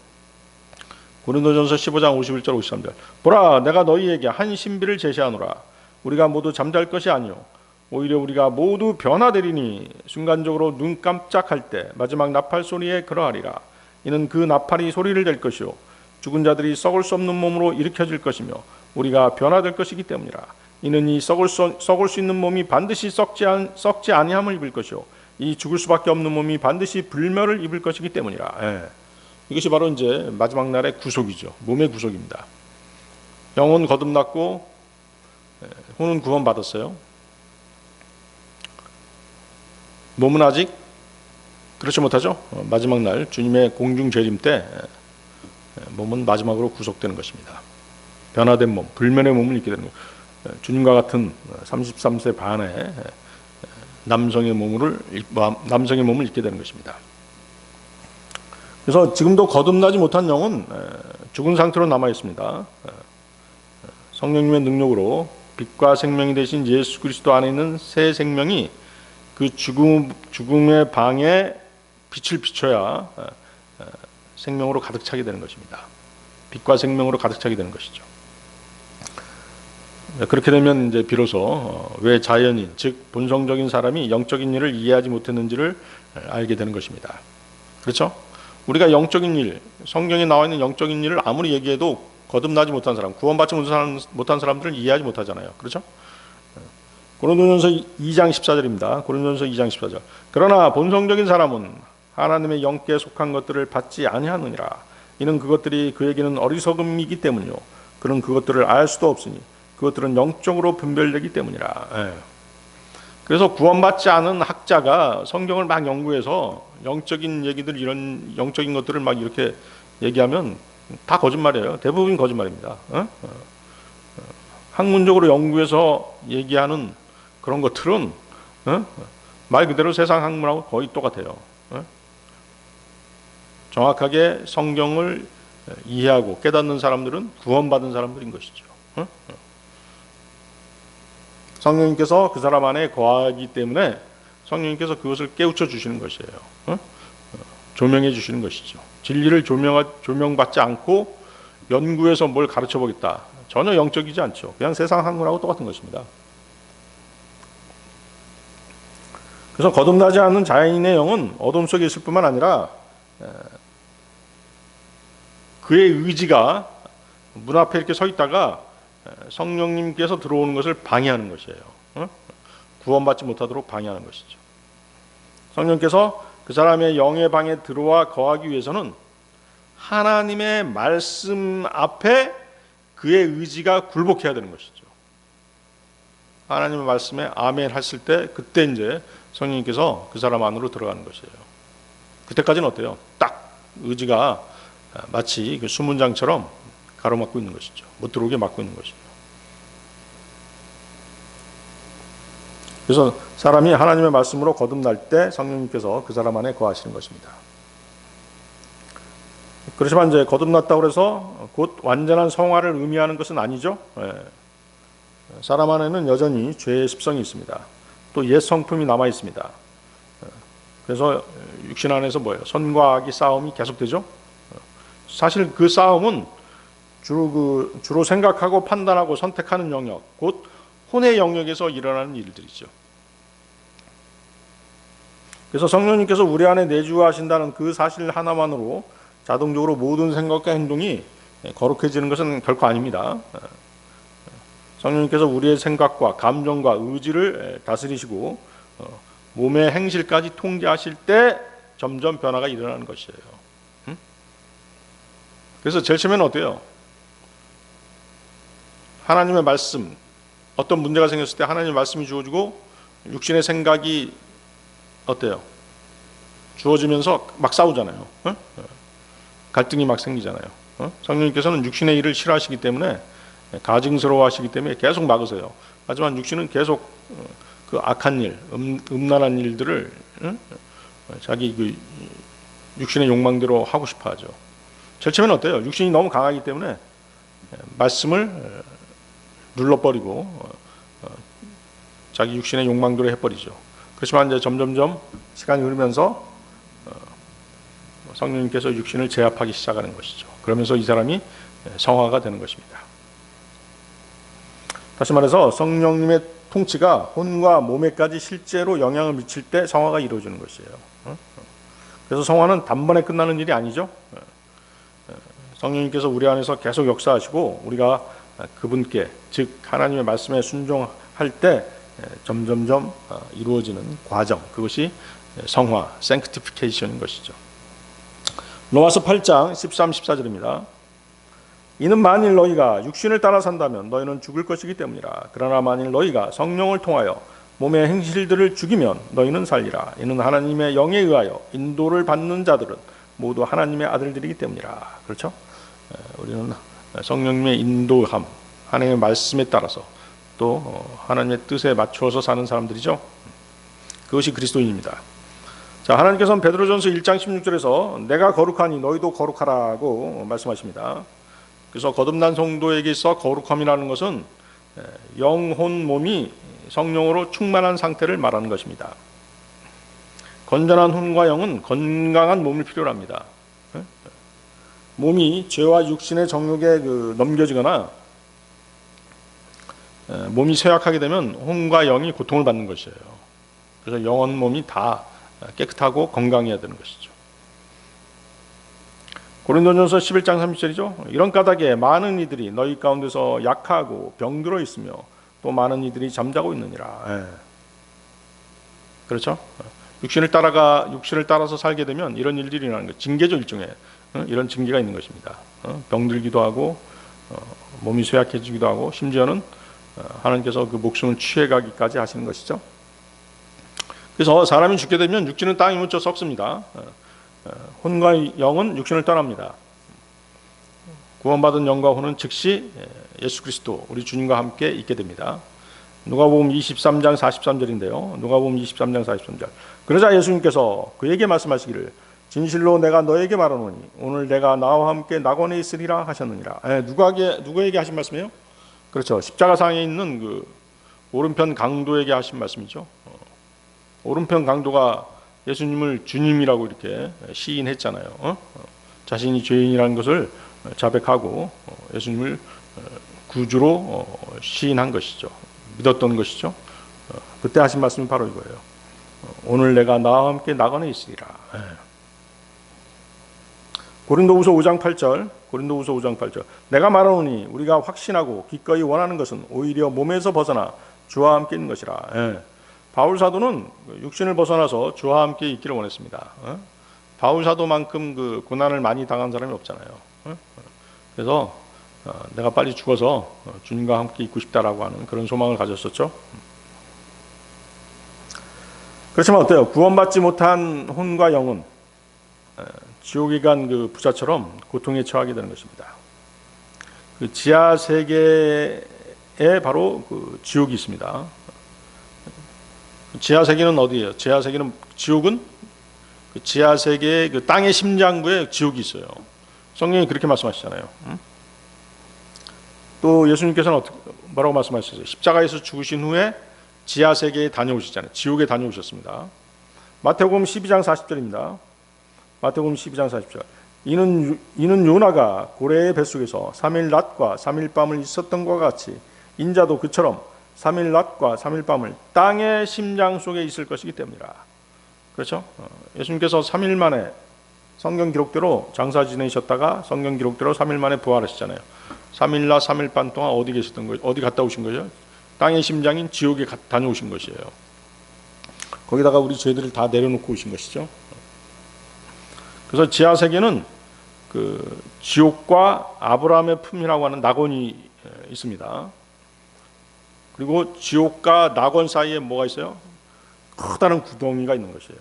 고린도전서 15장 51절 53절. 보라, 내가 너희에게 한 신비를 제시하노라. 우리가 모두 잠잘 것이 아니요 오히려 우리가 모두 변화되리니 순간적으로 눈 깜짝할 때 마지막 나팔 소리에 그러하리라. 이는 그 나팔이 소리를 낼 것이요 죽은 자들이 썩을 수 없는 몸으로 일으켜질 것이며 우리가 변화될 것이기 때문이라. 이는 이 썩을 수 있는 몸이 반드시 썩지 아니함을 입을 것이요 이 죽을 수밖에 없는 몸이 반드시 불멸을 입을 것이기 때문이라. 이것이 바로 이제 마지막 날의 구속이죠. 몸의 구속입니다. 영은 거듭났고 혼은 구원받았어요. 몸은 아직 그렇지 못하죠. 마지막 날 주님의 공중 재림 때 몸은 마지막으로 구속되는 것입니다. 변화된 몸, 불면의 몸을 입게 되는 것. 주님과 같은 33세 반의 남성의 몸을 입게 되는 것입니다. 그래서 지금도 거듭나지 못한 영은 죽은 상태로 남아 있습니다. 성령님의 능력으로 빛과 생명이 되신 예수 그리스도 안에 있는 새 생명이 그 죽음의 방에 빛을 비춰야 생명으로 가득 차게 되는 것입니다. 빛과 생명으로 가득 차게 되는 것이죠. 그렇게 되면 이제 비로소 왜 자연인, 즉 본성적인 사람이 영적인 일을 이해하지 못했는지를 알게 되는 것입니다. 그렇죠? 우리가 영적인 일, 성경에 나와 있는 영적인 일을 아무리 얘기해도 거듭나지 못한 사람, 구원받지 못한 사람들은 이해하지 못하잖아요. 그렇죠? 고린도전서 2장 14절입니다. 고린도전서 2장 14절. 그러나 본성적인 사람은 하나님의 영께 속한 것들을 받지 아니하느니라. 이는 그것들이 그에게는 어리석음이기 때문이요 그는 그것들을 알 수도 없으니 그것들은 영적으로 분별되기 때문이라. 그래서 구원받지 않은 학자가 성경을 막 연구해서 영적인 얘기들, 이런 영적인 것들을 막 이렇게 얘기하면 다 거짓말이에요. 대부분 거짓말입니다. 학문적으로 연구해서 얘기하는 그런 것들은 말 그대로 세상 학문하고 거의 똑같아요. 정확하게 성경을 이해하고 깨닫는 사람들은 구원받은 사람들인 것이죠. 성령님께서 그 사람 안에 거하기 때문에 성령님께서 그것을 깨우쳐 주시는 것이에요. 조명해 주시는 것이죠. 진리를 조명받지 않고 연구해서 뭘 가르쳐 보겠다. 전혀 영적이지 않죠. 그냥 세상 학문하고 똑같은 것입니다. 그래서 거듭나지 않는 자연인의 영은 어둠 속에 있을 뿐만 아니라 그의 의지가 문 앞에 이렇게 서 있다가 성령님께서 들어오는 것을 방해하는 것이에요. 구원받지 못하도록 방해하는 것이죠. 성령께서 그 사람의 영의 방에 들어와 거하기 위해서는 하나님의 말씀 앞에 그의 의지가 굴복해야 되는 것이죠. 하나님의 말씀에 아멘 했을 때 그때 이제 성령님께서 그 사람 안으로 들어가는 것이에요. 그때까지는 어때요? 딱 의지가 마치 그 수문장처럼 가로막고 있는 것이죠. 못 들어오게 막고 있는 것이죠. 그래서 사람이 하나님의 말씀으로 거듭날 때 성령님께서 그 사람 안에 거하시는 것입니다. 그렇지만 이제 거듭났다고 해서 곧 완전한 성화를 의미하는 것은 아니죠. 사람 안에는 여전히 죄의 습성이 있습니다. 또 옛 성품이 남아 있습니다. 그래서 육신 안에서 뭐예요? 선과 악의 싸움이 계속되죠. 사실 그 싸움은 주로 생각하고 판단하고 선택하는 영역, 곧 혼의 영역에서 일어나는 일들이죠. 그래서 성령님께서 우리 안에 내주하신다는 그 사실 하나만으로 자동적으로 모든 생각과 행동이 거룩해지는 것은 결코 아닙니다. 성령님께서 우리의 생각과 감정과 의지를 다스리시고 몸의 행실까지 통제하실 때 점점 변화가 일어나는 것이에요. 그래서 제일 처음에는 어때요? 하나님의 말씀, 어떤 문제가 생겼을 때 하나님의 말씀이 주어지고 육신의 생각이 어때요? 주어지면서 막 싸우잖아요. 갈등이 막 생기잖아요. 성령님께서는 육신의 일을 싫어하시기 때문에 가증스러워하시기 때문에 계속 막으세요. 하지만 육신은 계속 그 악한 일, 음란한 일들을 자기 그 육신의 욕망대로 하고 싶어하죠. 제일 처음에는 어때요? 육신이 너무 강하기 때문에 말씀을 눌러버리고 자기 육신의 욕망대로 해버리죠. 그렇지만 이제 점점점 시간이 흐르면서 성령님께서 육신을 제압하기 시작하는 것이죠. 그러면서 이 사람이 성화가 되는 것입니다. 다시 말해서 성령님의 통치가 혼과 몸에까지 실제로 영향을 미칠 때 성화가 이루어지는 것이에요. 그래서 성화는 단번에 끝나는 일이 아니죠. 성령님께서 우리 안에서 계속 역사하시고 우리가 그분께, 즉 하나님의 말씀에 순종할 때 점점점 이루어지는 과정, 그것이 성화, sanctification인 것이죠. 로마서 8장 13, 14절입니다. 이는 만일 너희가 육신을 따라 산다면 너희는 죽을 것이기 때문이라. 그러나 만일 너희가 성령을 통하여 몸의 행실들을 죽이면 너희는 살리라. 이는 하나님의 영에 의하여 인도를 받는 자들은 모두 하나님의 아들들이기 때문이라. 그렇죠? 우리는 성령님의 인도함, 하나님의 말씀에 따라서 또 하나님의 뜻에 맞추어서 사는 사람들이죠. 그것이 그리스도인입니다. 자, 하나님께서는 베드로전서 1장 16절에서 내가 거룩하니 너희도 거룩하라고 말씀하십니다. 그래서 거듭난 성도에게 있어 거룩함이라는 것은 영혼 몸이 성령으로 충만한 상태를 말하는 것입니다. 건전한 혼과 영은 건강한 몸을 필요로 합니다. 몸이 죄와 육신의 정욕에 넘겨지거나 몸이 쇠약하게 되면 혼과 영이 고통을 받는 것이에요. 그래서 영혼 몸이 다 깨끗하고 건강해야 되는 것이죠. 고린도전서 11장 30절이죠. 이런 까닭에 많은 이들이 너희 가운데서 약하고 병들어 있으며 또 많은 이들이 잠자고 있느니라. 그렇죠? 육신을 따라서 살게 되면 이런 일들이 일어나는 것. 징계죠, 일종의. 이런 징계가 있는 것입니다. 병들기도 하고 몸이 쇠약해지기도 하고 심지어는 하나님께서 그 목숨을 취해가기까지 하시는 것이죠. 그래서 사람이 죽게 되면 육신은 땅에 묻혀 썩습니다. 혼과 영은 육신을 떠납니다. 구원받은 영과 혼은 즉시 예수 그리스도 우리 주님과 함께 있게 됩니다. 누가복음 23장 43절인데요. 누가복음 23장 43절. 그러자 예수님께서 그에게 말씀하시기를 진실로 내가 너에게 말하노니 오늘 내가 나와 함께 낙원에 있으리라 하셨느니라. 누구에게 하신 말씀이에요? 그렇죠. 십자가상에 있는 그 오른편 강도에게 하신 말씀이죠. 오른편 강도가 예수님을 주님이라고 이렇게 시인했잖아요. 자신이 죄인이라는 것을 자백하고 예수님을 구주로 시인한 것이죠. 믿었던 것이죠. 그때 하신 말씀이 바로 이거예요. 오늘 내가 나와 함께 낙원에 있으리라. 고린도후서 5장 8절. 내가 말하노니 우리가 확신하고 기꺼이 원하는 것은 오히려 몸에서 벗어나 주와 함께 있는 것이라. 바울 사도는 육신을 벗어나서 주와 함께 있기를 원했습니다. 바울 사도만큼 그 고난을 많이 당한 사람이 없잖아요. 그래서 내가 빨리 죽어서 주님과 함께 있고 싶다라고 하는 그런 소망을 가졌었죠. 그렇지만 어때요? 구원받지 못한 혼과 영은 지옥에 간 그 부자처럼 고통에 처하게 되는 것입니다. 그 지하 세계에 바로 그 지옥이 있습니다. 지하 세계는 어디예요? 지하 세계는 지옥은 그 지하 세계의 그 땅의 심장부에 지옥이 있어요. 성경이 그렇게 말씀하시잖아요. 또 예수님께서는 뭐라고 말씀하셨어요? 십자가에서 죽으신 후에 지하 세계에 다녀오셨잖아요. 지옥에 다녀오셨습니다. 마태복음 12장 40절입니다. 마태복음 12장 40절. 이는 요나가 고래의 뱃속에서 3일 낮과 3일 밤을 있었던 것과 같이 인자도 그처럼 3일 낮과 3일 밤을 땅의 심장 속에 있을 것이기 때문이라. 그렇죠? 예수님께서 3일 만에 성경 기록대로 장사 지내셨다가 성경 기록대로 3일 만에 부활하셨잖아요. 3일 낮 3일 밤 동안 어디 계셨던 거예요? 어디 갔다 오신 거죠? 땅의 심장인 지옥에 다녀오신 것이에요. 거기다가 우리 죄들을 다 내려놓고 오신 것이죠. 그래서 지하 세계는 그 지옥과 아브라함의 품이라고 하는 낙원이 있습니다. 그리고 지옥과 낙원 사이에 뭐가 있어요? 커다란 구덩이가 있는 것이에요.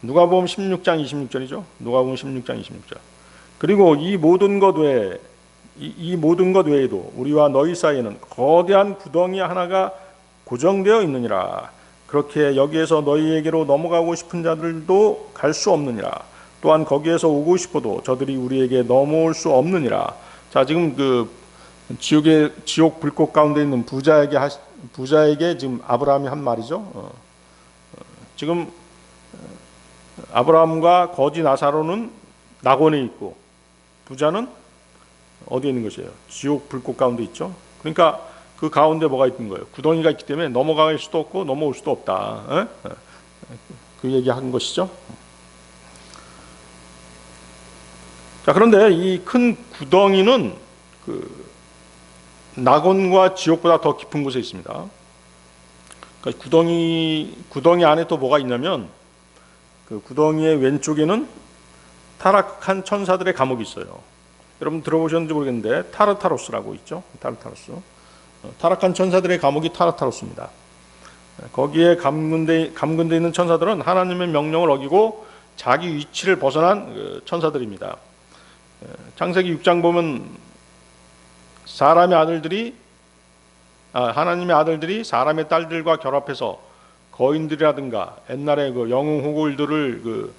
누가복음 16장 26절이죠. 누가복음 16장 26절. 그리고 이 모든 것 외에도 우리와 너희 사이에는 거대한 구덩이 하나가 고정되어 있느니라. 그렇게 여기에서 너희에게로 넘어가고 싶은 자들도 갈 수 없느니라. 또한 거기에서 오고 싶어도 저들이 우리에게 넘어올 수 없느니라. 자, 지금 그 지옥 불꽃 가운데 있는 부자에게 지금 아브라함이 한 말이죠. 지금 아브라함과 거지 나사로는 낙원에 있고 부자는 어디에 있는 것이에요? 지옥 불꽃 가운데 있죠. 그러니까 그 가운데 뭐가 있는 거예요? 구덩이가 있기 때문에 넘어갈 수도 없고 넘어올 수도 없다. 그 얘기한 것이죠. 자, 그런데 이 큰 구덩이는 그 낙원과 지옥보다 더 깊은 곳에 있습니다. 그러니까 구덩이 안에 또 뭐가 있냐면 그 구덩이의 왼쪽에는 타락한 천사들의 감옥이 있어요. 여러분 들어보셨는지 모르겠는데 타르타로스라고 있죠. 타르타로스. 타락한 천사들의 감옥이 타르타로스입니다. 거기에 감금돼 있는 천사들은 하나님의 명령을 어기고 자기 위치를 벗어난 천사들입니다. 창세기 6장 보면 하나님의 아들들이 사람의 딸들과 결합해서 거인들이라든가 옛날에 그 영웅 호골들을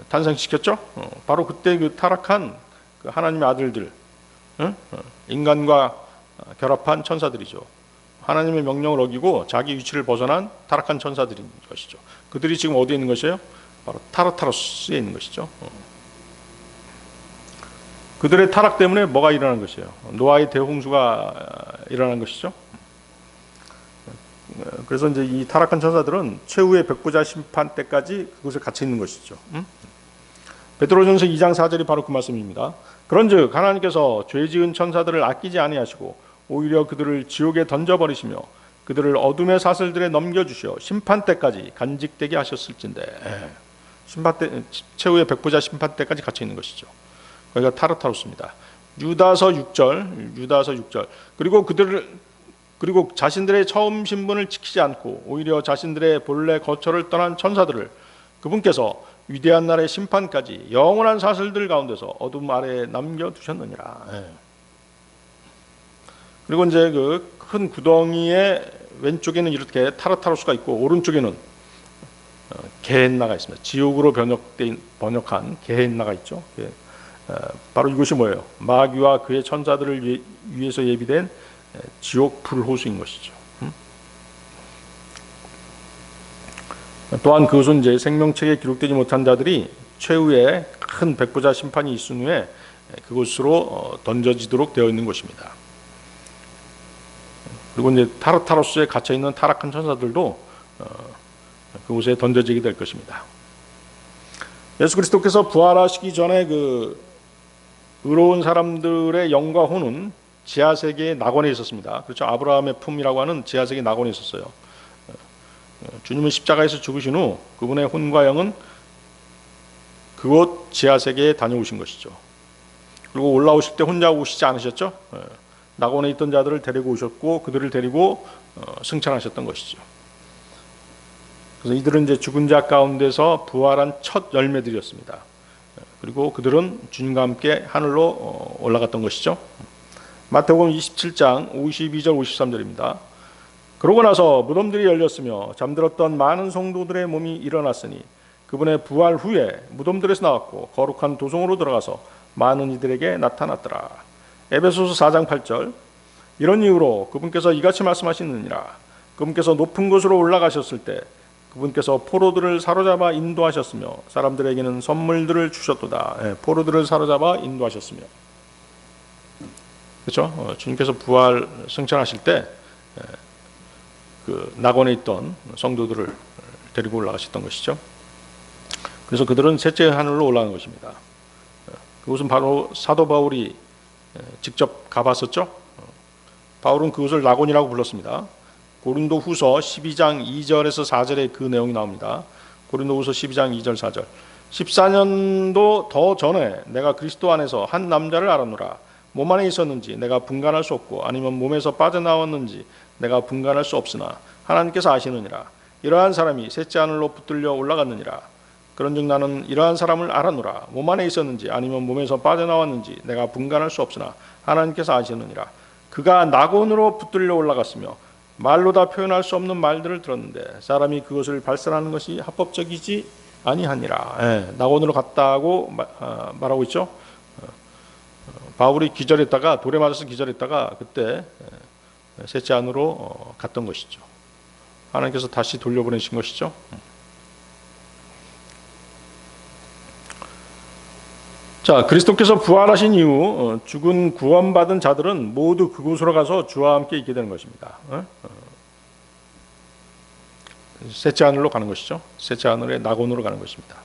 탄생시켰죠. 바로 그때 그 타락한 그 하나님의 아들들, 인간과 결합한 천사들이죠. 하나님의 명령을 어기고 자기 위치를 벗어난 타락한 천사들인 것이죠. 그들이 지금 어디에 있는 것이에요? 바로 타르타로스에 있는 것이죠. 그들의 타락 때문에 뭐가 일어난 것이에요? 노아의 대홍수가 일어난 것이죠. 그래서 이제 이 타락한 천사들은 최후의 백부자 심판 때까지 그곳에 갇혀 있는 것이죠. 베드로전서 2장 4절이 바로 그 말씀입니다. 그런즉 하나님께서 죄 지은 천사들을 아끼지 아니하시고 오히려 그들을 지옥에 던져버리시며 그들을 어둠의 사슬들에 넘겨주시어 심판 때까지 간직되게 하셨을진데, 최후의 백부자 심판 때까지 갇혀 있는 것이죠. 거기가 타르타로스입니다. 유다서 6절. 그리고 자신들의 처음 신분을 지키지 않고 오히려 자신들의 본래 거처를 떠난 천사들을 그분께서 위대한 날의 심판까지 영원한 사슬들 가운데서 어둠 아래에 남겨두셨느니라. 그리고 이제 그 큰 구덩이의 왼쪽에는 이렇게 타르타로스가 있고 오른쪽에는 게헨나가 있습니다. 지옥으로 번역한 게헨나가 있죠. 바로 이것이 뭐예요? 마귀와 그의 천사들을 위해서 예비된 지옥 불호수인 것이죠. 또한 그것은 이제 생명책에 기록되지 못한 자들이 최후에 큰 백부자 심판이 있은 후에 그곳으로 던져지도록 되어 있는 것입니다. 그리고 이제 타르타로스에 갇혀 있는 타락한 천사들도 그곳에 던져지게 될 것입니다. 예수 그리스도께서 부활하시기 전에 그 의로운 사람들의 영과 혼은 지하 세계의 낙원에 있었습니다. 그렇죠? 아브라함의 품이라고 하는 지하 세계 낙원에 있었어요. 주님은 십자가에서 죽으신 후 그분의 혼과 영은 그곳 지하세계에 다녀오신 것이죠. 그리고 올라오실 때 혼자 오시지 않으셨죠? 낙원에 있던 자들을 데리고 오셨고 그들을 데리고 승천하셨던 것이죠. 그래서 이들은 이제 죽은 자 가운데서 부활한 첫 열매들이었습니다. 그리고 그들은 주님과 함께 하늘로 올라갔던 것이죠. 마태복음 27장 52절 53절입니다. 그러고 나서 무덤들이 열렸으며 잠들었던 많은 성도들의 몸이 일어났으니 그분의 부활 후에 무덤들에서 나왔고 거룩한 도성으로 들어가서 많은 이들에게 나타났더라. 에베소서 4장 8절. 이런 이유로 그분께서 이같이 말씀하시느니라. 그분께서 높은 곳으로 올라가셨을 때 그분께서 포로들을 사로잡아 인도하셨으며 사람들에게는 선물들을 주셨도다. 포로들을 사로잡아 인도하셨으며. 그렇죠? 주님께서 부활 승천하실 때 그 낙원에 있던 성도들을 데리고 올라가셨던 것이죠. 그래서 그들은 셋째 하늘로 올라간 것입니다. 그곳은 바로 사도 바울이 직접 가봤었죠. 바울은 그곳을 낙원이라고 불렀습니다. 고린도 후서 12장 2절에서 4절에 그 내용이 나옵니다. 고린도 후서 12장 2절 4절. 14년도 더 전에 내가 그리스도 안에서 한 남자를 알았노라. 몸 안에 있었는지 내가 분간할 수 없고 아니면 몸에서 빠져나왔는지 내가 분간할 수 없으나 하나님께서 아시느니라. 이러한 사람이 셋째 하늘로 붙들려 올라갔느니라. 그런즉 나는 이러한 사람을 알았노라. 몸 안에 있었는지 아니면 몸에서 빠져나왔는지 내가 분간할 수 없으나 하나님께서 아시느니라. 그가 낙원으로 붙들려 올라갔으며 말로 다 표현할 수 없는 말들을 들었는데 사람이 그것을 발설하는 것이 합법적이지 아니하니라. 낙원으로 갔다고 말하고 있죠. 바울이 기절했다가 돌에 맞아서 기절했다가 그때 셋째 하늘로 갔던 것이죠. 하나님께서 다시 돌려보내신 것이죠. 자, 그리스도께서 부활하신 이후 죽은 구원받은 자들은 모두 그곳으로 가서 주와 함께 있게 되는 것입니다. 셋째 하늘로 가는 것이죠. 셋째 하늘의 낙원으로 가는 것입니다.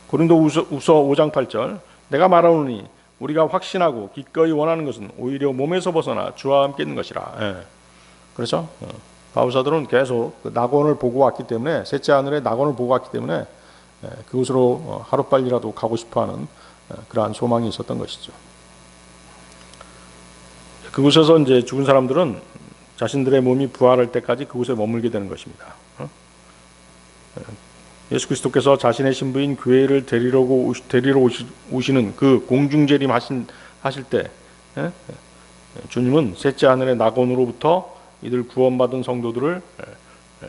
고린도후서 5장 8절. 내가 말하노니 우리가 확신하고 기꺼이 원하는 것은 오히려 몸에서 벗어나 주와 함께 있는 것이라. 그렇죠? 바울사들은 계속 그 낙원을 보고 왔기 때문에 셋째 하늘의 낙원을 보고 왔기 때문에 그곳으로 하루빨리라도 가고 싶어하는 그러한 소망이 있었던 것이죠. 그곳에서 이제 죽은 사람들은 자신들의 몸이 부활할 때까지 그곳에 머물게 되는 것입니다. 예수 그리스도께서 자신의 신부인 교회를 데리러 오시는 그 공중재림 하실 때 주님은 셋째 하늘의 낙원으로부터 이들 구원받은 성도들을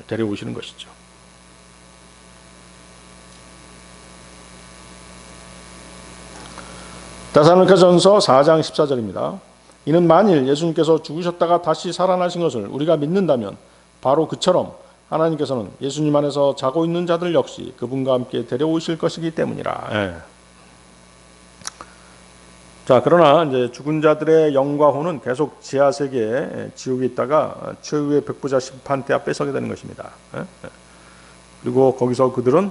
데려오시는 것이죠. 데살로니가전서 4장 14절입니다. 이는 만일 예수님께서 죽으셨다가 다시 살아나신 것을 우리가 믿는다면 바로 그처럼 하나님께서는 예수님 안에서 자고 있는 자들 역시 그분과 함께 데려오실 것이기 때문이라. 자, 그러나 이제 죽은 자들의 영과 혼은 계속 지하 세계에 지옥에 있다가 최후의 백부자 심판 때 앞에 서게 되는 것입니다. 그리고 거기서 그들은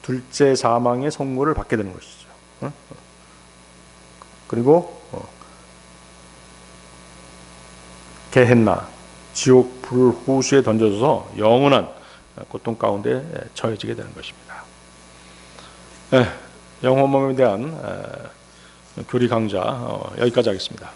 둘째 사망의 선고를 받게 되는 것이죠. 그리고 게헨나 지옥 불호수에 던져져서 영원한 고통 가운데 처해지게 되는 것입니다. 영혼몸에 대한 교리 강좌 여기까지 하겠습니다.